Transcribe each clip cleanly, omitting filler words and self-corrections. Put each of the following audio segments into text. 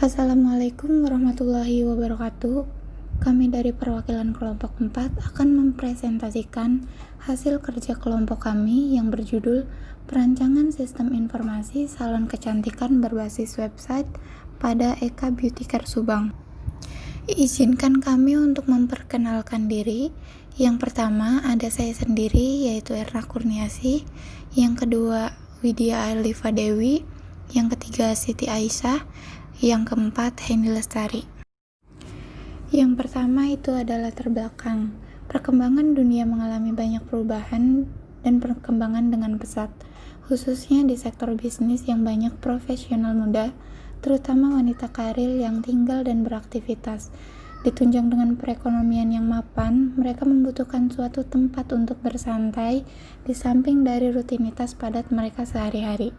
Assalamualaikum warahmatullahi wabarakatuh. Kami dari perwakilan kelompok 4 akan mempresentasikan hasil kerja kelompok kami yang berjudul Perancangan Sistem Informasi Salon Kecantikan Berbasis Website pada Eka Beauty Care Subang. Izinkan kami untuk memperkenalkan diri. Yang pertama ada saya sendiri, yaitu Erna Kurniasi. Yang kedua Widya Alifa Dewi. Yang ketiga Siti Aisyah. Yang keempat Hendy Lestari. Yang pertama itu adalah latar belakang. Perkembangan dunia mengalami banyak perubahan dan perkembangan dengan pesat, khususnya di sektor bisnis yang banyak profesional muda, terutama wanita karir yang tinggal dan beraktivitas. Ditunjang dengan perekonomian yang mapan, mereka membutuhkan suatu tempat untuk bersantai di samping dari rutinitas padat mereka sehari-hari.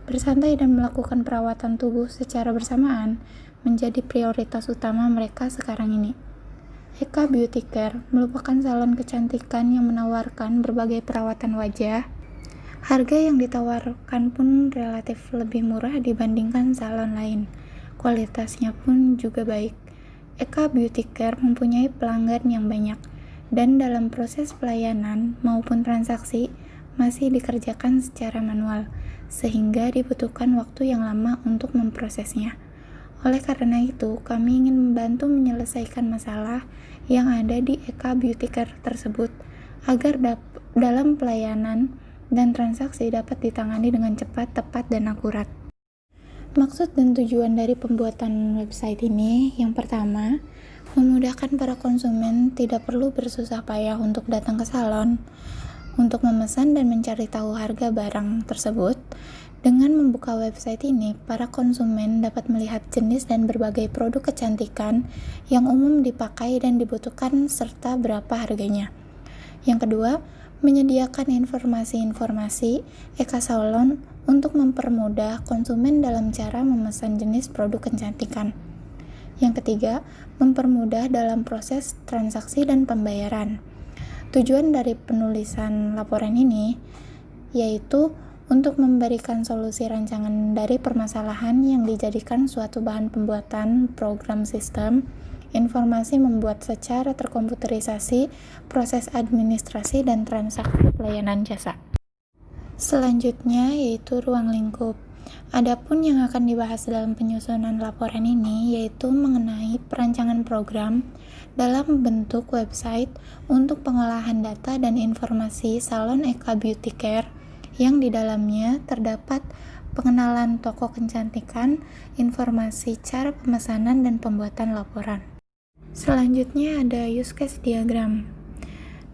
Bersantai dan melakukan perawatan tubuh secara bersamaan menjadi prioritas utama mereka sekarang ini. Eka Beauty Care merupakan salon kecantikan yang menawarkan berbagai perawatan wajah. Harga yang ditawarkan pun relatif lebih murah dibandingkan salon lain. Kualitasnya pun juga baik. Eka Beauty Care mempunyai pelanggan yang banyak, dan dalam proses pelayanan maupun transaksi masih dikerjakan secara manual, sehingga dibutuhkan waktu yang lama untuk memprosesnya. Oleh karena itu, kami ingin membantu menyelesaikan masalah yang ada di Eka Beauty Care tersebut, agar dalam pelayanan dan transaksi dapat ditangani dengan cepat, tepat, dan akurat. Maksud dan tujuan dari pembuatan website ini, yang pertama, memudahkan para konsumen tidak perlu bersusah payah untuk datang ke salon, untuk memesan dan mencari tahu harga barang tersebut. Dengan membuka website ini, para konsumen dapat melihat jenis dan berbagai produk kecantikan yang umum dipakai dan dibutuhkan serta berapa harganya. Yang kedua, menyediakan informasi-informasi Eka Salon untuk mempermudah konsumen dalam cara memesan jenis produk kecantikan. Yang ketiga, mempermudah dalam proses transaksi dan pembayaran. Tujuan dari penulisan laporan ini yaitu untuk memberikan solusi rancangan dari permasalahan yang dijadikan suatu bahan pembuatan program sistem informasi membuat secara terkomputerisasi proses administrasi dan transaksi pelayanan jasa. Selanjutnya yaitu ruang lingkup. Adapun yang akan dibahas dalam penyusunan laporan ini yaitu mengenai perancangan program dalam bentuk website untuk pengolahan data dan informasi salon Eka Beauty Care yang di dalamnya terdapat pengenalan toko kecantikan, informasi cara pemesanan dan pembuatan laporan. Selanjutnya ada use case diagram.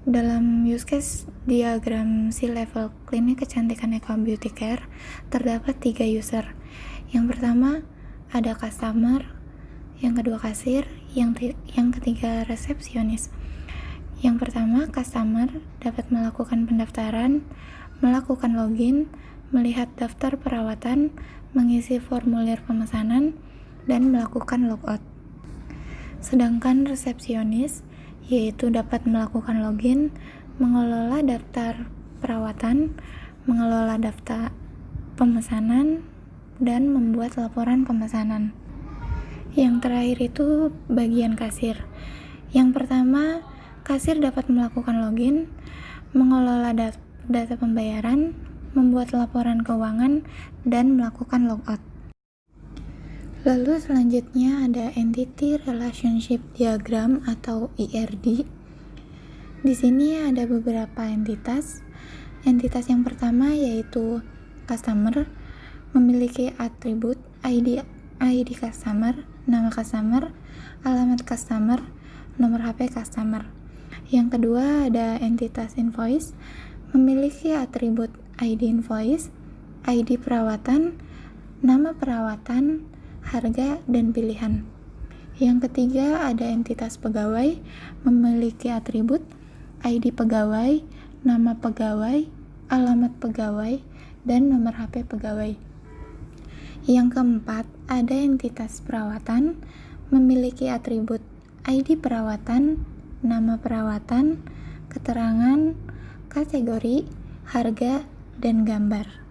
Dalam use case diagram C-level klinik kecantikan Eka Beauty Care terdapat 3 user. Yang pertama ada customer, yang kedua kasir, yang ketiga resepsionis. Yang pertama customer dapat melakukan pendaftaran, melakukan login, melihat daftar perawatan, mengisi formulir pemesanan, dan melakukan logout. Sedangkan resepsionis yaitu dapat melakukan login, mengelola daftar perawatan, mengelola daftar pemesanan, dan membuat laporan pemesanan. Yang terakhir itu bagian kasir. Yang pertama, kasir dapat melakukan login, mengelola data pembayaran, membuat laporan keuangan, dan melakukan logout. Lalu selanjutnya ada Entity Relationship Diagram atau ERD. Di sini ada beberapa entitas. Entitas yang pertama yaitu customer, memiliki atribut ID customer, nama customer, alamat customer, nomor HP customer. Yang kedua ada entitas invoice, memiliki atribut ID invoice, ID perawatan, nama perawatan, harga, dan pilihan. Yang ketiga ada entitas pegawai, memiliki atribut ID pegawai, nama pegawai, alamat pegawai, dan nomor HP pegawai. Yang keempat ada entitas perawatan, memiliki atribut ID perawatan, nama perawatan, keterangan, kategori, harga, dan gambar.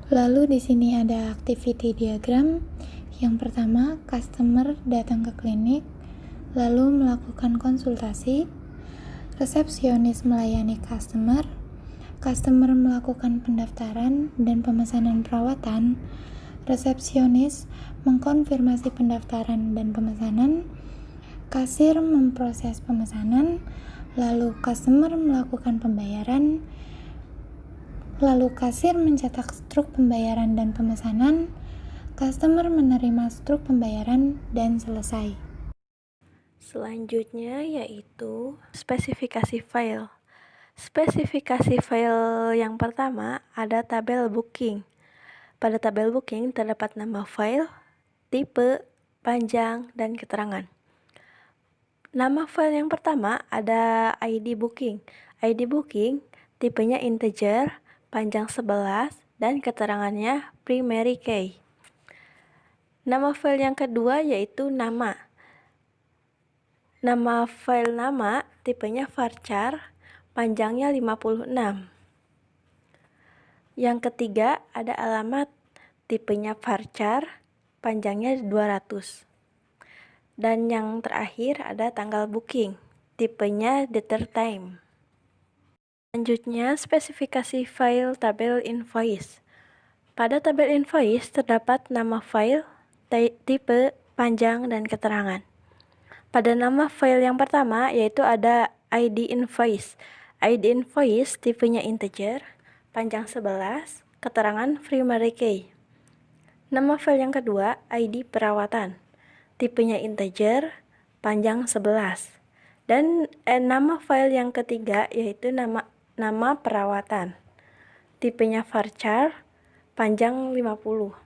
Lalu di sini ada activity diagram, Yang pertama, customer datang ke klinik, lalu melakukan konsultasi, resepsionis melayani customer melakukan pendaftaran dan pemesanan perawatan, resepsionis mengkonfirmasi pendaftaran dan pemesanan, kasir memproses pemesanan, lalu customer melakukan pembayaran, lalu kasir mencetak struk pembayaran dan pemesanan, customer menerima struk pembayaran, dan selesai. Selanjutnya yaitu spesifikasi file. Spesifikasi file yang pertama ada tabel booking. Pada tabel booking terdapat nama file, tipe, panjang, dan keterangan. Nama file yang pertama ada ID booking. ID booking tipenya integer, panjang 11, dan keterangannya primary key. Nama file yang kedua yaitu nama. Nama file nama tipenya varchar, panjangnya 56. Yang ketiga ada alamat, tipenya varchar, panjangnya 200. Dan yang terakhir ada tanggal booking, tipenya date time. Selanjutnya spesifikasi file tabel invoice. Pada tabel invoice terdapat nama file, tipe, panjang, dan keterangan. Pada nama file yang pertama yaitu ada ID invoice. ID invoice tipenya integer, panjang 11, keterangan primary key. Nama file yang kedua ID perawatan. Tipenya integer, panjang 11. Dan nama file yang ketiga yaitu nama perawatan. Tipenya varchar, panjang 50.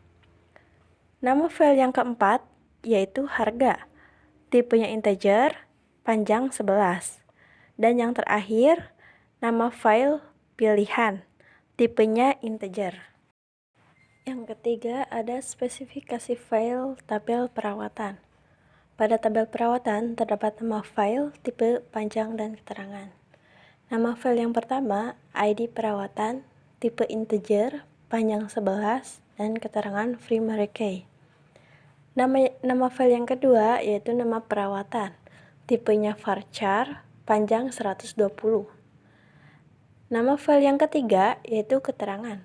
Nama file yang keempat yaitu harga. Tipenya integer, panjang 11. Dan yang terakhir, nama file pilihan. Tipenya integer. Yang ketiga ada spesifikasi file tabel perawatan. Pada tabel perawatan terdapat nama file, tipe, panjang, dan keterangan. Nama file yang pertama ID perawatan, tipe integer, panjang 11, dan keterangan primary key. Nama file yang kedua yaitu nama perawatan, tipenya varchar, panjang 120. Nama file yang ketiga yaitu keterangan,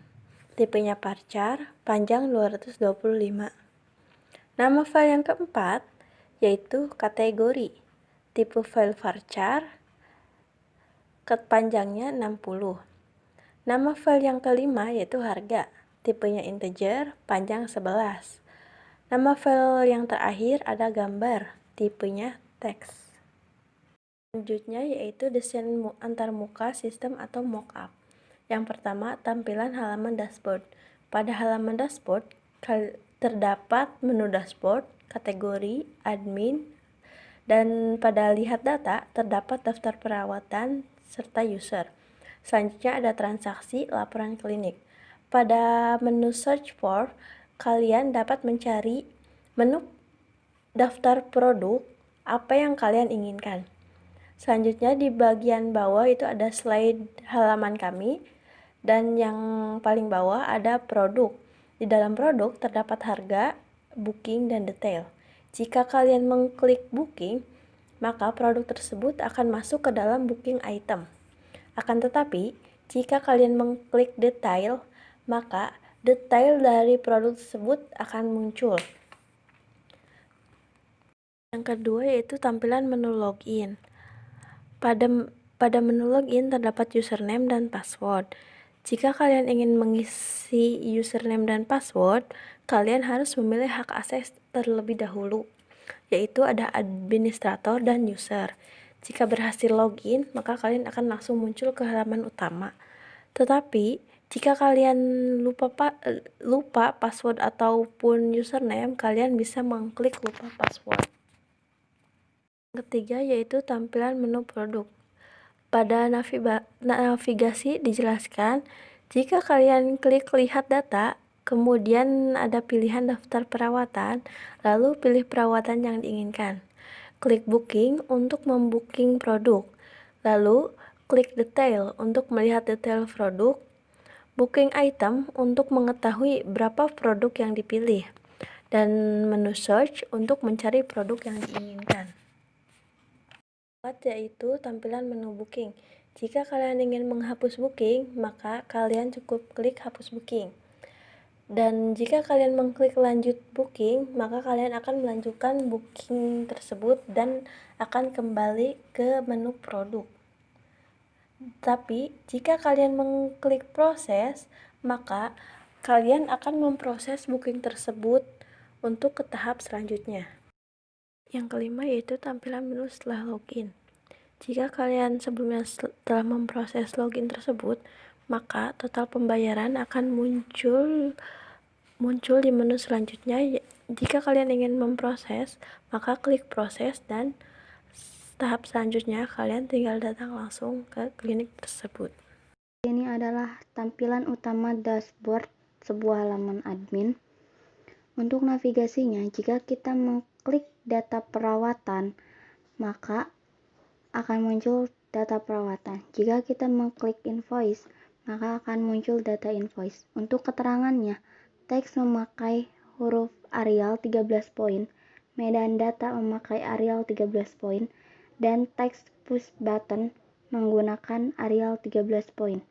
tipenya varchar, panjang 225. Nama file yang keempat yaitu kategori, tipe file varchar, panjangnya 60. Nama file yang kelima yaitu harga, tipenya integer, panjang 11. Nama file yang terakhir ada gambar, tipenya teks. Selanjutnya yaitu desain antarmuka sistem atau mockup. Yang pertama, tampilan halaman dashboard. Pada halaman dashboard terdapat menu dashboard, kategori, admin, dan pada lihat data terdapat daftar perawatan serta user. Selanjutnya ada transaksi, laporan klinik. Pada menu search for, kalian dapat mencari menu daftar produk apa yang kalian inginkan. Selanjutnya di bagian bawah itu ada slide halaman kami, dan yang paling bawah ada produk. Di dalam produk terdapat harga, booking, dan detail. Jika kalian mengklik booking, maka produk tersebut akan masuk ke dalam booking item. Akan tetapi, jika kalian mengklik detail, maka detail dari produk tersebut akan muncul. Yang kedua yaitu tampilan menu login. Pada menu login terdapat username dan password. Jika kalian ingin mengisi username dan password, kalian harus memilih hak akses terlebih dahulu, yaitu ada administrator dan user. Jika berhasil login, maka kalian akan langsung muncul ke halaman utama. Tetapi, jika kalian lupa password ataupun username, kalian bisa mengklik lupa password. Yang ketiga yaitu tampilan menu produk. Pada navigasi dijelaskan, jika kalian klik lihat data, kemudian ada pilihan daftar perawatan, lalu pilih perawatan yang diinginkan. Klik booking untuk membooking produk, lalu klik detail untuk melihat detail produk, booking item untuk mengetahui berapa produk yang dipilih, dan menu search untuk mencari produk yang diinginkan. Yaitu tampilan menu booking. Jika kalian ingin menghapus booking, maka kalian cukup klik hapus booking. Dan jika kalian mengklik lanjut booking, maka kalian akan melanjutkan booking tersebut dan akan kembali ke menu produk. Tapi jika kalian mengklik proses, maka kalian akan memproses booking tersebut untuk ke tahap selanjutnya. Yang kelima yaitu tampilan menu setelah login. Jika kalian sebelumnya telah memproses login tersebut, maka total pembayaran akan muncul di menu selanjutnya. Jika kalian ingin memproses, maka klik proses dan tahap selanjutnya kalian tinggal datang langsung ke klinik tersebut. Ini adalah tampilan utama dashboard sebuah halaman admin. Untuk navigasinya, jika kita mengklik data perawatan, maka akan muncul data perawatan. Jika kita mengklik invoice, maka akan muncul data invoice. Untuk keterangannya, teks memakai huruf Arial 13 poin, medan data memakai Arial 13 poin, dan teks push button menggunakan Arial 13 poin.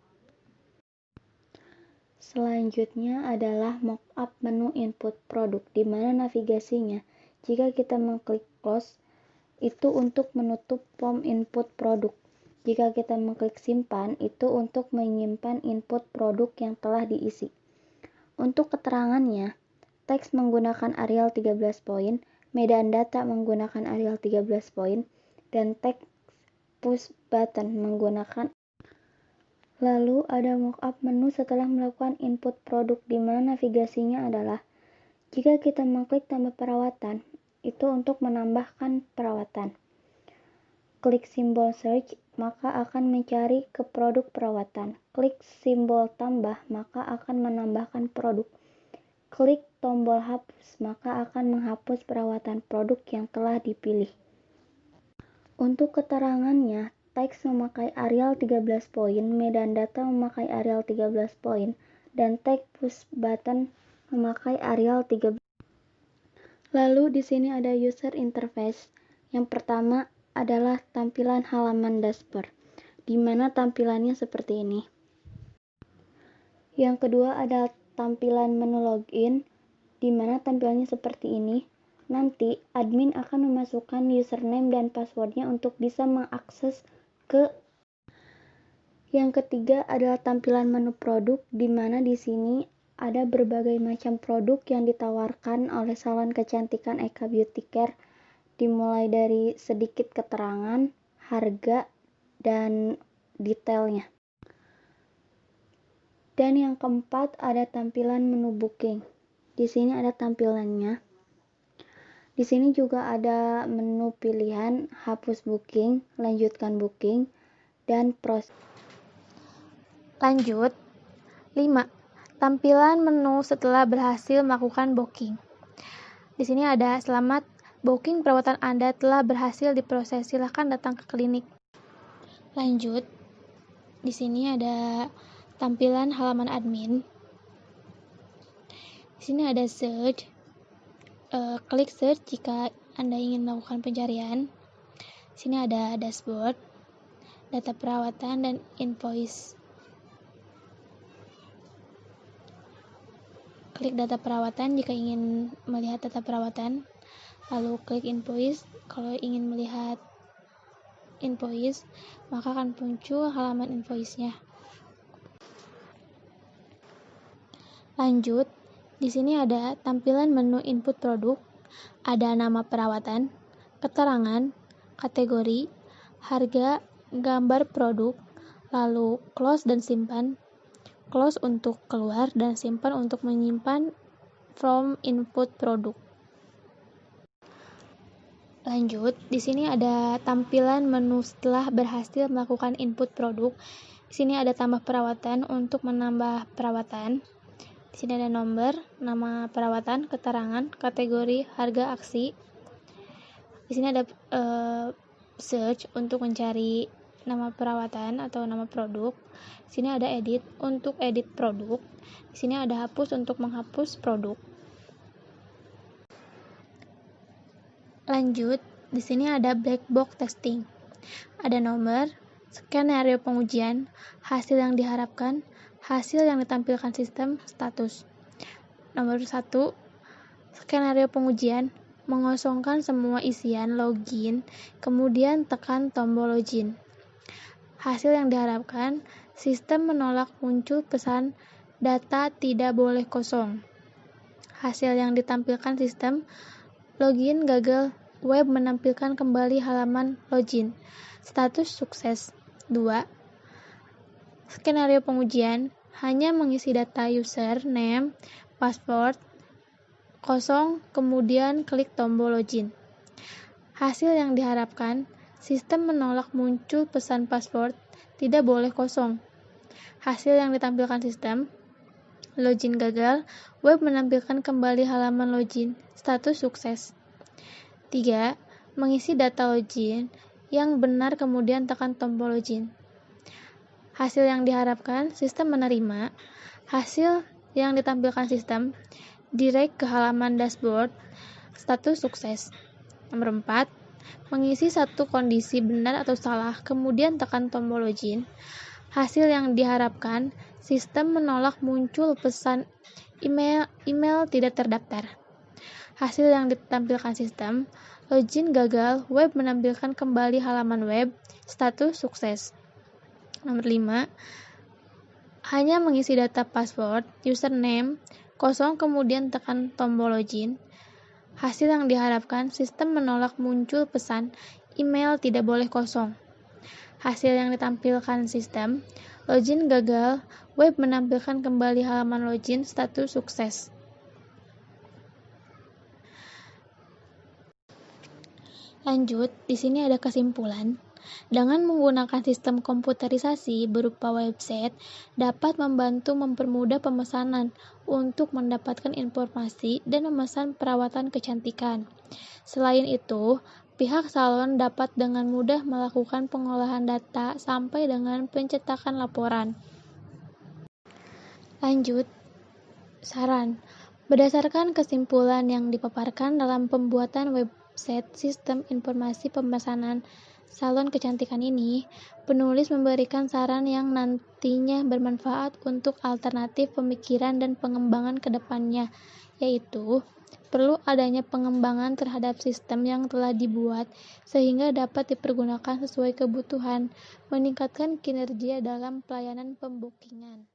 Selanjutnya adalah mockup menu input produk, di mana navigasinya, jika kita mengklik close, itu untuk menutup form input produk. Jika kita mengklik simpan, itu untuk menyimpan input produk yang telah diisi. Untuk keterangannya, teks menggunakan Arial 13 poin, medan data menggunakan Arial 13 poin, dan teks push button menggunakan. Lalu ada mockup menu setelah melakukan input produk, di mana navigasinya adalah jika kita mengklik tambah perawatan, itu untuk menambahkan perawatan. Klik simbol search, maka akan mencari ke produk perawatan. Klik simbol tambah, maka akan menambahkan produk. Klik tombol hapus, maka akan menghapus perawatan produk yang telah dipilih. Untuk keterangannya, teks memakai Arial 13 poin, medan data memakai Arial 13 poin, dan teks push button memakai Arial 13. Lalu di sini ada user interface. Yang pertama adalah tampilan halaman dashboard, di mana tampilannya seperti ini. Yang kedua adalah tampilan menu login, di mana tampilannya seperti ini. Nanti admin akan memasukkan username dan passwordnya untuk bisa mengakses ke. Yang ketiga adalah tampilan menu produk, di mana di sini ada berbagai macam produk yang ditawarkan oleh salon kecantikan Eka Beauty Care, dimulai dari sedikit keterangan, harga, dan detailnya. Dan yang keempat ada tampilan menu booking. Di sini ada tampilannya. Di sini juga ada menu pilihan hapus booking, lanjutkan booking, dan proses. Lanjut. 5. Tampilan menu setelah berhasil melakukan booking. Di sini ada selamat booking perawatan Anda telah berhasil diproses. Silakan datang ke klinik. Lanjut. Di sini ada tampilan halaman admin. Di sini ada search. Klik search jika Anda ingin melakukan pencarian. Di sini ada dashboard, data perawatan, dan invoice. Klik data perawatan jika ingin melihat data perawatan. Lalu klik invoice kalau ingin melihat invoice, maka akan muncul halaman invoice-nya. Lanjut. Di sini ada tampilan menu input produk, ada nama perawatan, keterangan, kategori, harga, gambar produk, lalu close dan simpan. Close untuk keluar dan simpan untuk menyimpan from input produk. Lanjut, di sini ada tampilan menu setelah berhasil melakukan input produk. Di sini ada tambah perawatan untuk menambah perawatan. Di sini ada nomor, nama perawatan, keterangan, kategori, harga, aksi. Di sini ada search untuk mencari nama perawatan atau nama produk. Di sini ada edit untuk edit produk. Di sini ada hapus untuk menghapus produk. Lanjut, di sini ada black box testing. Ada nomor, skenario pengujian, hasil yang diharapkan, hasil yang ditampilkan sistem, status. Nomor 1, skenario pengujian, mengosongkan semua isian login, kemudian tekan tombol login. Hasil yang diharapkan, sistem menolak muncul pesan data tidak boleh kosong. Hasil yang ditampilkan sistem, login gagal, web menampilkan kembali halaman login. Status sukses. 2. Skenario pengujian, hanya mengisi data user, name, password, kosong, kemudian klik tombol login. Hasil yang diharapkan, sistem menolak muncul pesan password tidak boleh kosong. Hasil yang ditampilkan sistem, login gagal, web menampilkan kembali halaman login, status sukses. 3. Mengisi data login yang benar kemudian tekan tombol login. Hasil yang diharapkan, sistem menerima. Hasil yang ditampilkan sistem, direct ke halaman dashboard, status sukses. Nomor 4. Mengisi satu kondisi benar atau salah, kemudian tekan tombol login. Hasil yang diharapkan, sistem menolak muncul pesan email tidak terdaftar. Hasil yang ditampilkan sistem, login gagal, web menampilkan kembali halaman web, status sukses. Nomor 5, hanya mengisi data password, username, kosong kemudian tekan tombol login. Hasil yang diharapkan, sistem menolak muncul pesan email tidak boleh kosong. Hasil yang ditampilkan sistem, login gagal, web menampilkan kembali halaman login, status sukses. Lanjut, di sini ada kesimpulan. Dengan menggunakan sistem komputerisasi berupa website, dapat membantu mempermudah pemesanan untuk mendapatkan informasi dan memesan perawatan kecantikan. Selain itu, pihak salon dapat dengan mudah melakukan pengolahan data sampai dengan pencetakan laporan. Lanjut, saran. Berdasarkan kesimpulan yang dipaparkan dalam pembuatan website sistem informasi pemesanan salon kecantikan ini, penulis memberikan saran yang nantinya bermanfaat untuk alternatif pemikiran dan pengembangan ke depannya, yaitu perlu adanya pengembangan terhadap sistem yang telah dibuat sehingga dapat dipergunakan sesuai kebutuhan, meningkatkan kinerja dalam pelayanan pembookingan.